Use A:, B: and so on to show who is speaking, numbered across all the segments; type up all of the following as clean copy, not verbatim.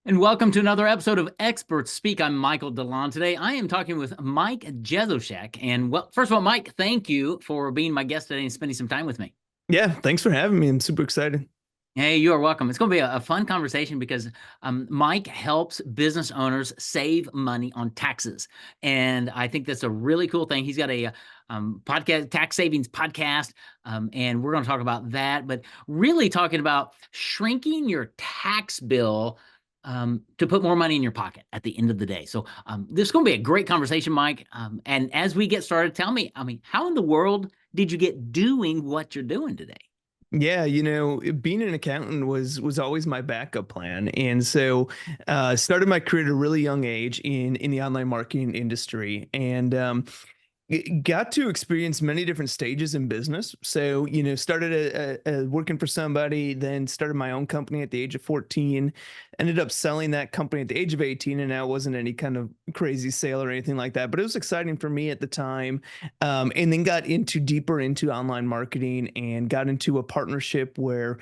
A: And welcome to another episode of Experts Speak. I'm Michael DeLon. Today, I am talking with Mike Jesowshek. And well, first of all, Mike, thank you for being my guest today and spending some time with me.
B: Yeah, thanks for having me. I'm super excited.
A: Hey, you are welcome. It's going to be a fun conversation because Mike helps business owners save money on taxes. And I think that's a really cool thing. He's got a podcast, tax savings podcast, and we're going to talk about that, but really talking about shrinking your tax bill to put more money in your pocket at the end of the day. So this is going to be a great conversation, Mike. And as we get started, tell me, how in the world did you get doing what you're doing today?
B: Yeah, being an accountant was always my backup plan, and so started my career at a really young age in the online marketing industry, and got to experience many different stages in business. So, started working for somebody, then started my own company at the age of 14, ended up selling that company at the age of 18. And now it wasn't any kind of crazy sale or anything like that, but it was exciting for me at the time. And then got deeper into online marketing and got into a partnership where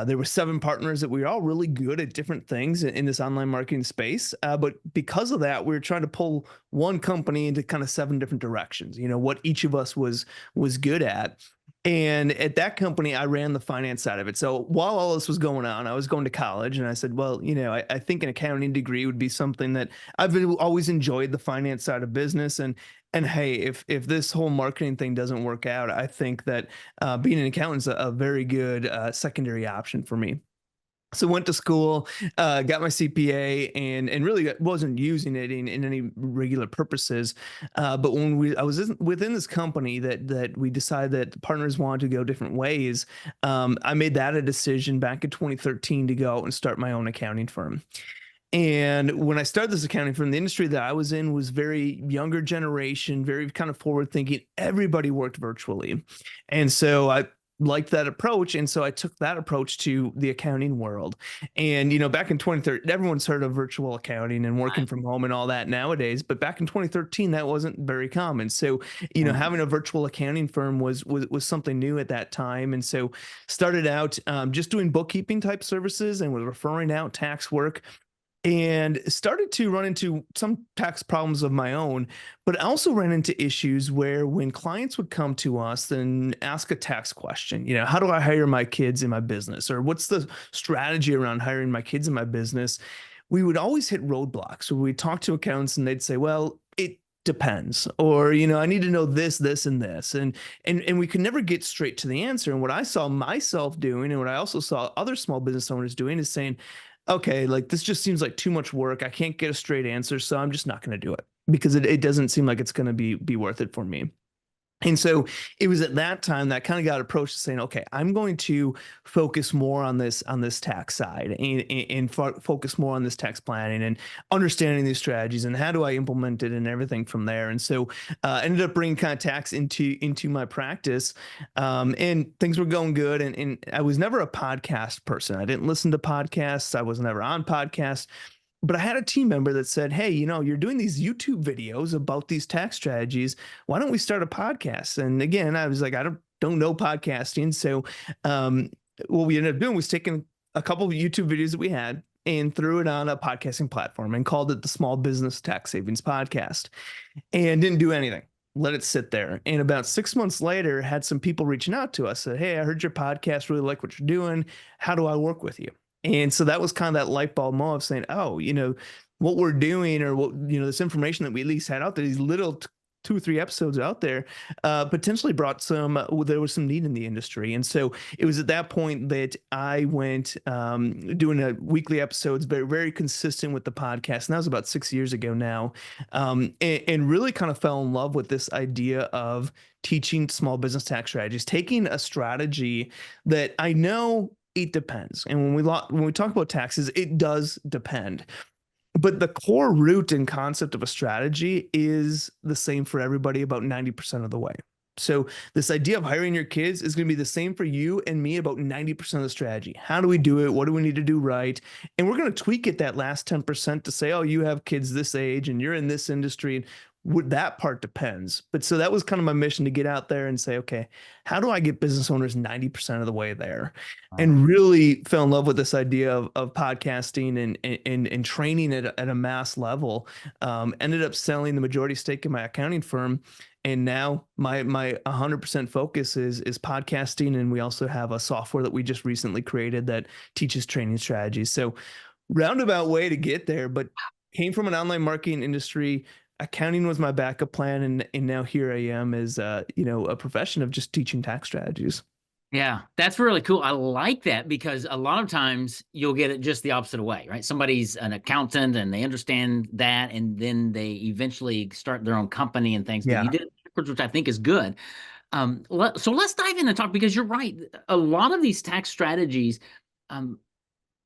B: there were 7 partners that we were all really good at different things in this online marketing space. But because of that, we were trying to pull one company into kind of 7 different directions, what each of us was good at. And at that company, I ran the finance side of it. So while all this was going on, I was going to college, and I said, well, I think an accounting degree would be something that always enjoyed, the finance side of business. And hey, if this whole marketing thing doesn't work out, I think that being an accountant is a very good secondary option for me. So went to school, got my CPA, and really wasn't using it in any regular purposes. But when I was within this company that we decided that the partners wanted to go different ways, I made that a decision back in 2013 to go out and start my own accounting firm. And when I started this accounting firm, the industry that I was in was very younger generation, very kind of forward thinking. Everybody worked virtually. And so I liked that approach. And so I took that approach to the accounting world. And, back in 2013, everyone's heard of virtual accounting and working from home and all that nowadays. But back in 2013, that wasn't very common. So, having a virtual accounting firm was something new at that time. And so started out just doing bookkeeping type services and was referring out tax work, and started to run into some tax problems of my own, but also ran into issues where when clients would come to us and ask a tax question, how do I hire my kids in my business? Or what's the strategy around hiring my kids in my business? We would always hit roadblocks. So we'd talk to accountants and they'd say, well, it depends, or I need to know this, this, and this, and we could never get straight to the answer. And what I saw myself doing, and what I also saw other small business owners doing, is saying, okay, like this just seems like too much work. I can't get a straight answer, so I'm just not going to do it because it doesn't seem like it's going to be worth it for me. And so it was at that time that I kind of got approached to saying, okay, I'm going to focus more on this tax side and focus more on this tax planning and understanding these strategies and how do I implement it and everything from there. And so ended up bringing kind of tax into my practice, and things were going good. And I was never a podcast person. I didn't listen to podcasts. I was never on podcasts. But I had a team member that said, hey, you're doing these YouTube videos about these tax strategies. Why don't we start a podcast? And again, I was like, I don't know podcasting. So what we ended up doing was taking a couple of YouTube videos that we had and threw it on a podcasting platform and called it the Small Business Tax Savings Podcast, and didn't do anything. Let it sit there. And about 6 months later, had some people reaching out to us, said, hey, I heard your podcast, really like what you're doing. How do I work with you? And so that was kind of that light bulb moment of saying, oh, what we're doing, or what, this information that we at least had out there, these little 2 or 3 episodes out there, potentially brought there was some need in the industry. And so it was at that point that I went doing a weekly episodes, very, very consistent with the podcast. And that was about 6 years ago now. And really kind of fell in love with this idea of teaching small business tax strategies, taking a strategy that I know it depends. And when we talk about taxes, it does depend. But the core root and concept of a strategy is the same for everybody about 90% of the way. So this idea of hiring your kids is going to be the same for you and me about 90% of the strategy. How do we do it? What do we need to do right? And we're going to tweak it that last 10% to say, oh, you have kids this age and you're in this industry. that part depends. But so that was kind of my mission, to get out there and say, okay, how do I get business owners 90% of the way there?
A: Wow.
B: And really fell in love with this idea of podcasting and training at a mass level. Ended up selling the majority stake in my accounting firm. And now my 100% focus is podcasting. And we also have a software that we just recently created that teaches training strategies. So roundabout way to get there, but came from an online marketing industry. Accounting was my backup plan, and now here I am as a profession of just teaching tax strategies.
A: Yeah, that's really cool. I like that because a lot of times you'll get it just the opposite way, right? Somebody's an accountant and they understand that, and then they eventually start their own company and things. But you
B: Yeah.
A: did it backwards, which I think is good. So let's dive in and talk because you're right. A lot of these tax strategies um,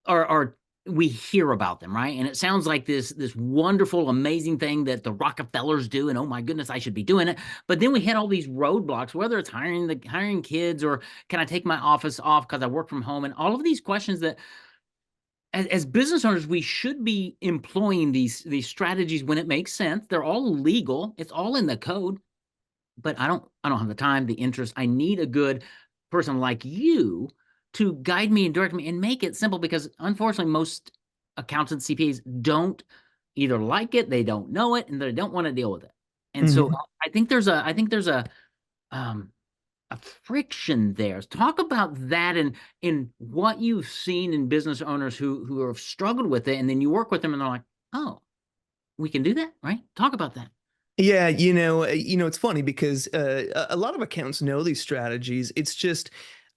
A: are we hear about them, right? And it sounds like this wonderful, amazing thing that the Rockefellers do, and oh my goodness, I should be doing it. But then we hit all these roadblocks, whether it's hiring kids or can I take my office off because I work from home, and all of these questions that as business owners we should be employing these strategies when it makes sense. They're all legal. It's all in the code, but I don't have the time, the interest. I need a good person like you to guide me and direct me and make it simple because unfortunately most accountants, CPAs don't either like it, they don't know it, and they don't want to deal with it. And so
B: Mhm.
A: I think there's um a friction there. Talk about that and in what you've seen in business owners who have struggled with it, and then you work with them and they're like, oh, we can do that, right? Talk about that.
B: Yeah, it's funny because a lot of accountants know these strategies. It's just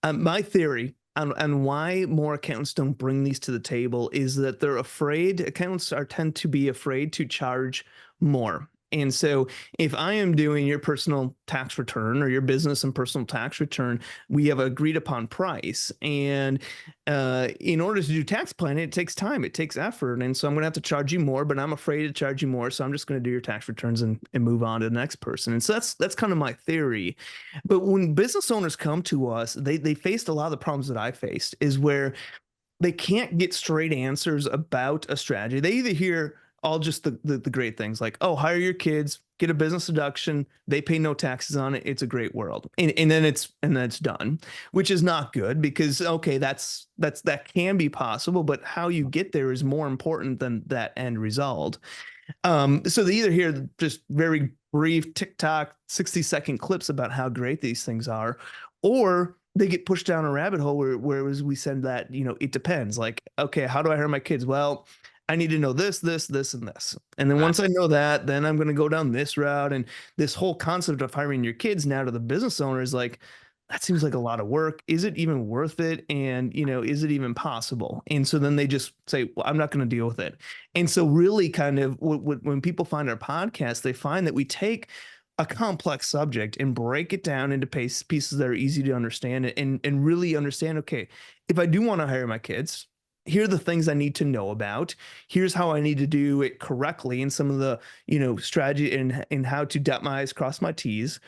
B: my theory on why more accountants don't bring these to the table is that they're afraid. Accountants are tend to be afraid to charge more. And so if I am doing your personal tax return or your business and personal tax return, we have agreed upon price. And in order to do tax planning, it takes time, it takes effort. And so I'm going to have to charge you more, but I'm afraid to charge you more. So I'm just going to do your tax returns and move on to the next person. And so that's kind of my theory. But when business owners come to us, they faced a lot of the problems that I faced is where they can't get straight answers about a strategy. They either hear all just the great things like, oh, hire your kids, get a business deduction, they pay no taxes on it, it's a great world. And then it's done, which is not good because okay, that can be possible, but how you get there is more important than that end result. So they either hear just very brief TikTok 60-second clips about how great these things are, or they get pushed down a rabbit hole where we said that, it depends. Like, okay, how do I hire my kids? Well, I need to know this, this, this, and this. And then
A: Right.
B: once I know that, then I'm going to go down this route. And this whole concept of hiring your kids now to the business owner is like, that seems like a lot of work. Is it even worth it? And, is it even possible? And so then they just say, well, I'm not going to deal with it. And so really kind of when people find our podcast, they find that we take a complex subject and break it down into pieces that are easy to understand and really understand, okay, if I do want to hire my kids, here are the things I need to know about. Here's how I need to do it correctly and some of the, strategy and how to dot my I's, cross my T's.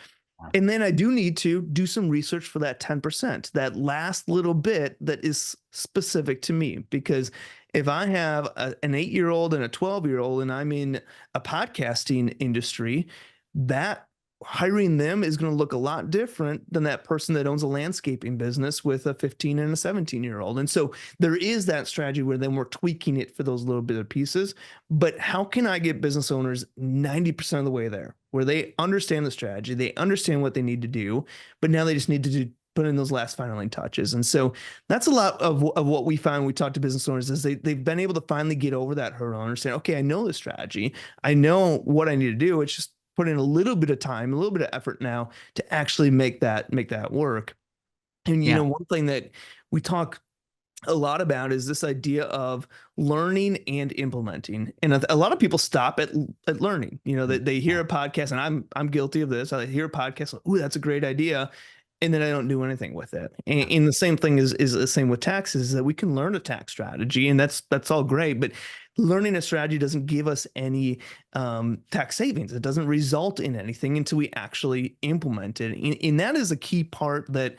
B: And then I do need to do some research for that 10%, that last little bit that is specific to me. Because if I have an 8-year-old and a 12-year-old and I'm in a podcasting industry, that hiring them is going to look a lot different than that person that owns a landscaping business with a 15 and a 17-year-old. And so there is that strategy where then we're tweaking it for those little bit of pieces. But how can I get business owners 90% of the way there where they understand the strategy, they understand what they need to do, but now they just need to put in those last finaling touches. And so that's a lot of what we find when we talk to business owners is they've been able to finally get over that hurdle and understand, okay, I know the strategy. I know what I need to do. It's just put in a little bit of time, a little bit of effort now to actually make that work. And
A: Yeah.
B: one thing that we talk a lot about is this idea of learning and implementing. And a lot of people stop at learning. They hear a podcast, and I'm guilty of this. I hear a podcast, like, ooh, that's a great idea, and then I don't do anything with it. And the same thing is the same with taxes, is that we can learn a tax strategy, and that's all great, but learning a strategy doesn't give us any tax savings. It doesn't result in anything until we actually implement it. And that is a key part that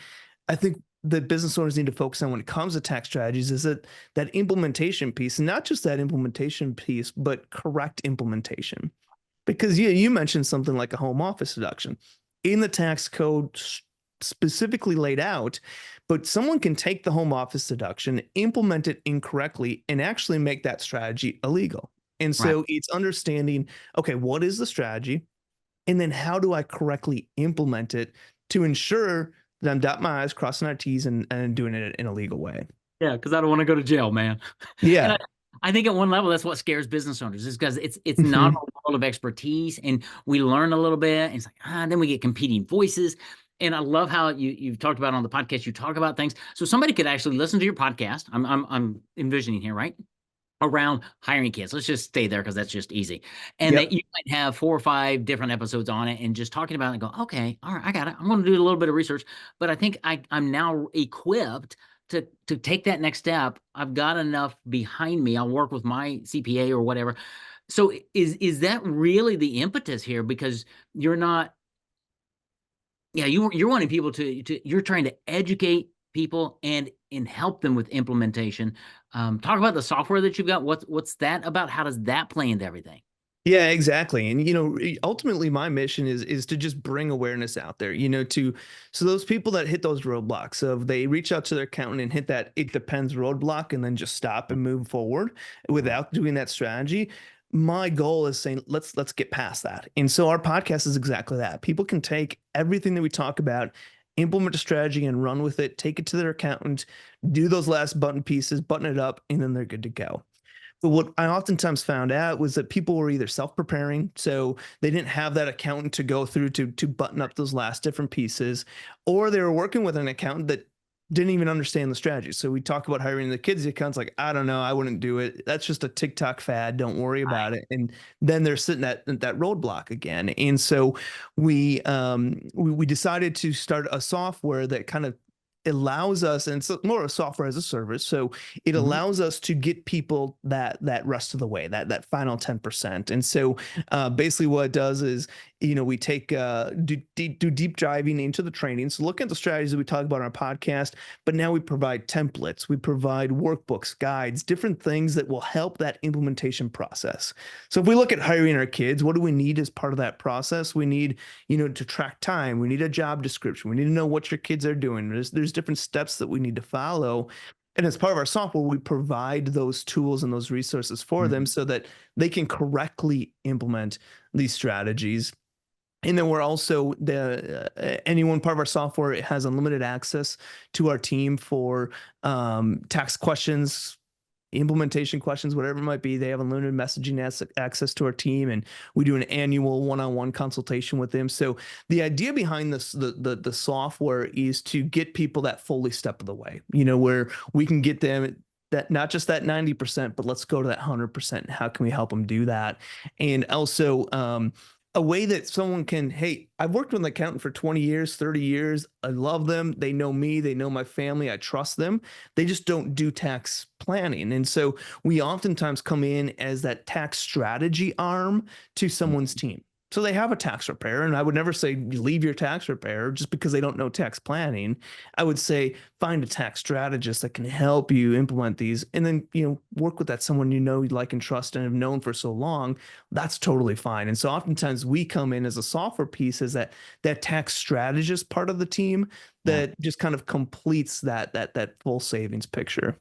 B: I think that business owners need to focus on when it comes to tax strategies is that implementation piece, and not just that implementation piece, but correct implementation. Because you mentioned something like a home office deduction in the tax code specifically laid out, but someone can take the home office deduction, implement it incorrectly, and actually make that strategy illegal. And
A: Right.
B: so it's understanding, okay, what is the strategy? And then how do I correctly implement it to ensure that I'm dotting my I's, crossing my T's, and doing it in a legal way?
A: Yeah, because I don't want to go to jail, man. And
B: Yeah.
A: I think at one level that's what scares business owners is because it's not a
B: Hmm.
A: world of expertise, and we learn a little bit, and it's like then we get competing voices. And I love how you've talked about on the podcast. You talk about things, so somebody could actually listen to your podcast. I'm envisioning here, right? Around hiring kids. Let's just stay there because that's just easy. And that
B: Yep.
A: you might have 4 or 5 different episodes on it and just talking about it and go, okay, all right, I got it. I'm going to do a little bit of research, but I think I'm now equipped to take that next step. I've got enough behind me. I'll work with my CPA or whatever. So is that really the impetus here? Because you're not, yeah, you're wanting people to you're trying to educate people and help them with implementation. Talk about the software that you've got. What's that about? How does that play into everything?
B: Yeah, exactly. And ultimately my mission is to just bring awareness out there, to so those people that hit those roadblocks of they reach out to their accountant and hit that it depends roadblock and then just stop and move forward without doing that strategy. My goal is saying let's get past that. And so our podcast is exactly that. People can take everything that we talk about, implement a strategy and run with it, take it to their accountant, do those last button pieces, button it up, and then they're good to go. But what I oftentimes found out was that people were either self-preparing, so they didn't have that accountant to go through to button up those last different pieces, or they were working with an accountant that didn't even understand the strategy. So we talk about hiring the kids accounts, like, I don't know, I wouldn't do it. That's just a TikTok fad. Don't worry about it. And then they're sitting at that roadblock again. And so we decided to start a software that kind of allows us, and it's more of software as a service, so it
A: Mhm.
B: allows us to get people that rest of the way, that final 10%. And so basically what it does is, we take do deep diving into the training, so look at the strategies that we talk about on our podcast, but now we provide templates, we provide workbooks, guides, different things that will help that implementation process. So if we look at hiring our kids, what do we need as part of that process? We need, to track time. We need a job description. We need to know what your kids are doing. There's different steps that we need to follow. And as part of our software, we provide those tools and those resources for them
A: Mhm.
B: so that they can correctly implement these strategies. And then we're also any one part of our software, it has unlimited access to our team for tax questions, implementation questions, whatever it might be. They have unlimited messaging access to our team, and we do an annual one-on-one consultation with them. So the idea behind this, the software, is to get people that fully step of the way. Where we can get them that not just that 90%, but let's go to that 100%. How can we help them do that? And also, a way that someone can, hey, I've worked with an accountant for 20 years, 30 years. I love them. They know me. They know my family. I trust them. They just don't do tax planning. And so we oftentimes come in as that tax strategy arm to someone's team. So they have a tax preparer, and I would never say leave your tax preparer just because they don't know tax planning. I would say find a tax strategist that can help you implement these, and then work with that someone you like and trust and have known for so long. That's totally fine. And so oftentimes we come in as a software piece, as that tax strategist part of the team
A: Yeah.
B: that just kind of completes that full savings picture.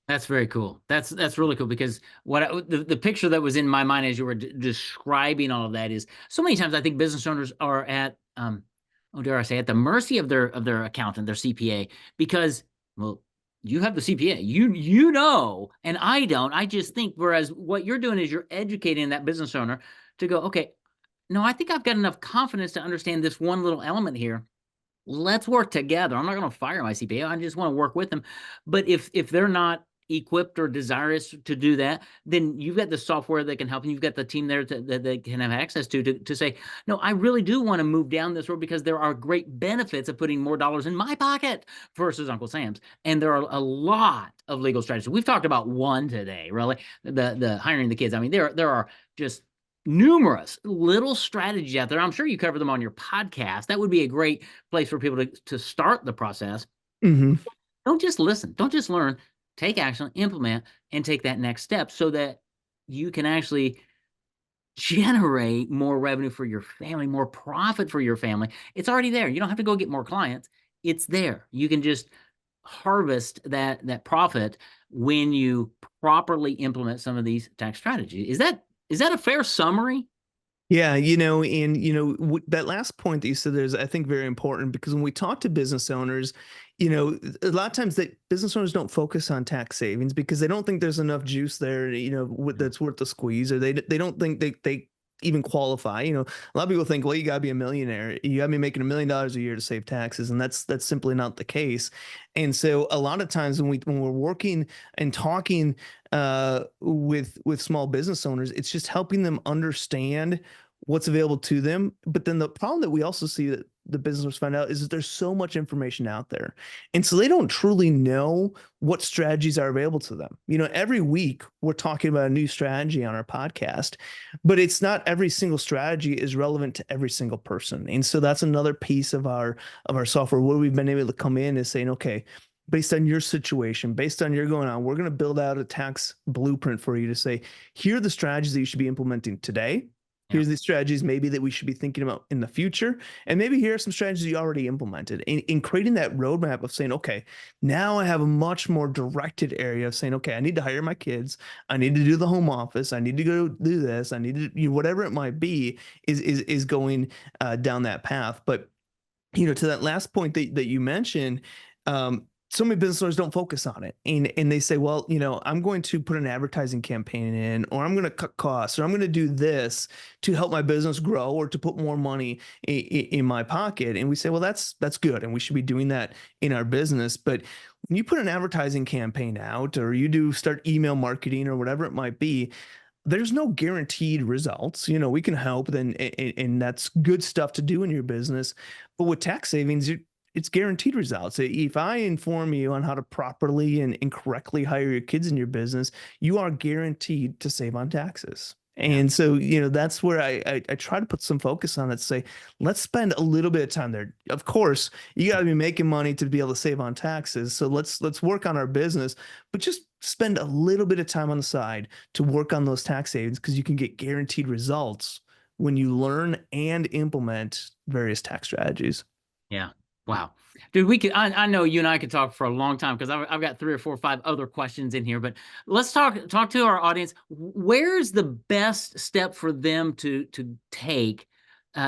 A: That's very cool. That's really cool because the picture that was in my mind as you were describing all of that is so many times I think business owners are at oh dare I say at the mercy of their accountant, their CPA, because well you have the CPA, you know, and I don't. I just think whereas what you're doing is you're educating that business owner to go, okay, no, I think I've got enough confidence to understand this one little element here. Let's work together. I'm not going to fire my CPA. I just want to work with them. But if they're not equipped or desirous to do that, then you've got the software that can help, and you've got the team there that they can have access to say, no, I really do want to move down this road because there are great benefits of putting more dollars in my pocket versus Uncle Sam's. And there are a lot of legal strategies. We've talked about one today, really, the hiring the kids. I mean, there are just numerous little strategies out there. I'm sure you cover them on your podcast. That would be a great place for people to start the process.
B: Hmm.
A: Don't just listen, don't just learn, take action, implement, and take that next step so that you can actually generate more revenue for your family, more profit for your family. It's already there. You don't have to go get more clients. It's there. You can just harvest that profit when you properly implement some of these tax strategies. Is that a fair summary?
B: Yeah, and that last point that you said there is, I think, very important because when we talk to business owners, a lot of times that business owners don't focus on tax savings because they don't think there's enough juice there, that's worth the squeeze, or they don't think they even qualify. A lot of people think, well, you got to be a millionaire, you got to be making $1 million a year to save taxes, and that's simply not the case. And so a lot of times when we're working and talking with small business owners, it's just helping them understand what's available to them. But then the problem that we also see that the business find out is that there's so much information out there. And so they don't truly know what strategies are available to them. Every week we're talking about a new strategy on our podcast, but it's not every single strategy is relevant to every single person. And so that's another piece of our software where we've been able to come in is saying, okay, based on your situation, based on your going on, we're going to build out a tax blueprint for you to say, here are the strategies that you should be implementing today.
A: Yeah.
B: Here's the strategies maybe that we should be thinking about in the future. And maybe here are some strategies you already implemented in creating that roadmap of saying, okay, now I have a much more directed area of saying, okay, I need to hire my kids. I need to do the home office. I need to go do this. I need to, whatever it might be is going down that path. But, to that last point that you mentioned, so many business owners don't focus on it, and they say, well, I'm going to put an advertising campaign in, or I'm going to cut costs, or I'm going to do this to help my business grow, or to put more money in my pocket. And we say, well, that's good, and we should be doing that in our business. But when you put an advertising campaign out, or you do start email marketing, or whatever it might be, there's no guaranteed results. We can help, and that's good stuff to do in your business. But with tax savings, it's guaranteed results. If I inform you on how to properly and correctly hire your kids in your business, you are guaranteed to save on taxes.
A: Yeah.
B: And so, that's where I try to put some focus on it, say, let's spend a little bit of time there. Of course, you got to be making money to be able to save on taxes. So let's work on our business, but just spend a little bit of time on the side to work on those tax savings, because you can get guaranteed results when you learn and implement various tax strategies.
A: Yeah. Wow. Dude, I know you and I could talk for a long time because I've got 3 or 4 or 5 other questions in here, but let's talk to our audience. Where's the best step for them to take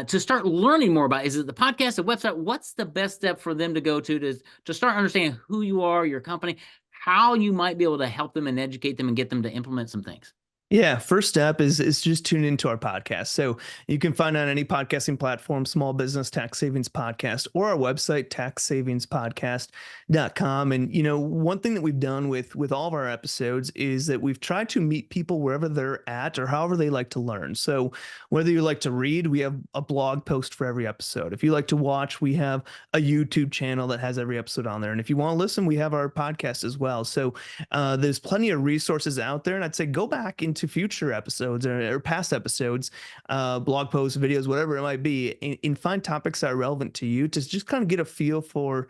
A: to start learning more about? Is it the podcast, the website? What's the best step for them to go to start understanding who you are, your company, how you might be able to help them and educate them and get them to implement some things?
B: Yeah, first step is just tune into our podcast. So you can find on any podcasting platform, Small Business Tax Savings Podcast, or our website, taxsavingspodcast.com. And one thing that we've done with all of our episodes is that we've tried to meet people wherever they're at or however they like to learn. So whether you like to read, we have a blog post for every episode. If you like to watch, we have a YouTube channel that has every episode on there. And if you want to listen, we have our podcast as well. So there's plenty of resources out there. And I'd say go back into future episodes or past episodes, blog posts, videos, whatever it might be, and find topics that are relevant to you to just kind of get a feel for,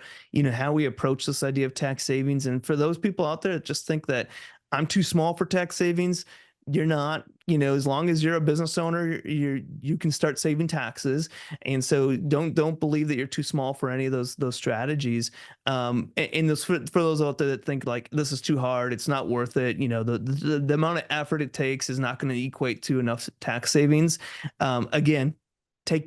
B: how we approach this idea of tax savings. And for those people out there that just think that I'm too small for tax savings, you're not. As long as you're a business owner, you can start saving taxes. And so don't believe that you're too small for any of those strategies. And this for those out there that think like this is too hard, it's not worth it. The amount of effort it takes is not going to equate to enough tax savings. Again,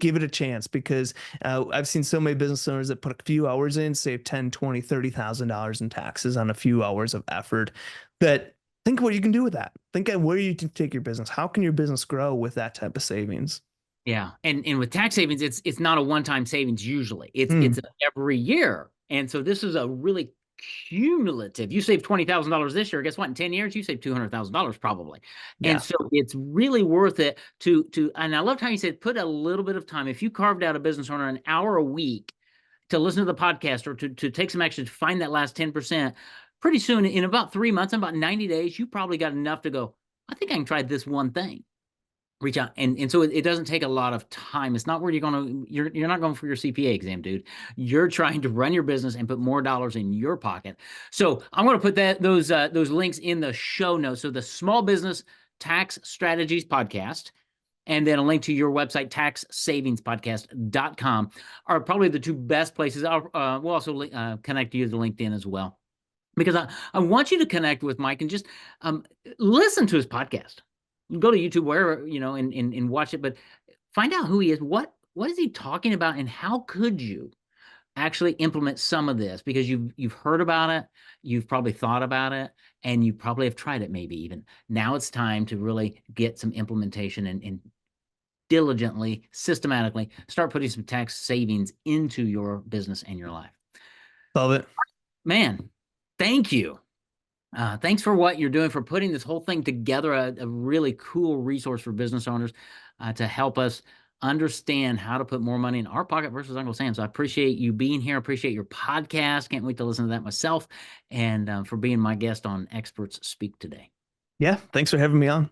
B: give it a chance, because I've seen so many business owners that put a few hours in, save 10, 20, $30,000 in taxes on a few hours of effort. That Think what you can do with that. Think of where you can take your business. How can your business grow with that type of savings?
A: Yeah, and with tax savings, it's not a one-time savings usually. It's
B: Hmm.
A: it's every year, and so this is a really cumulative. You save $20,000 this year. Guess what? In 10 years, you save $200,000 probably, and
B: Yeah.
A: so it's really worth it to. And I loved how you said put a little bit of time. If you carved out a business owner an hour a week to listen to the podcast or to take some action to find that last 10%, pretty soon in about 3 months, in about 90 days, you probably got enough to go, I think I can try this one thing. Reach out. And so it doesn't take a lot of time. It's not where you're not going for your CPA exam, dude. You're trying to run your business and put more dollars in your pocket. So I'm going to put those links in the show notes. So the Small Business Tax Strategies podcast, and then a link to your website, taxsavingspodcast.com, are probably the two best places. We'll also connect you to LinkedIn as well, because I want you to connect with Mike and just listen to his podcast. Go to YouTube, wherever, and watch it, but find out who he is. What is he talking about, and how could you actually implement some of this? Because you've heard about it, you've probably thought about it, and you probably have tried it, maybe even. Now it's time to really get some implementation and diligently, systematically start putting some tax savings into your business and your life.
B: Love it.
A: Man, thank you. Thanks for what you're doing, for putting this whole thing together, a really cool resource for business owners to help us understand how to put more money in our pocket versus Uncle Sam. So I appreciate you being here. Appreciate your podcast. Can't wait to listen to that myself, and for being my guest on Experts Speak today.
B: Yeah. Thanks for having me on.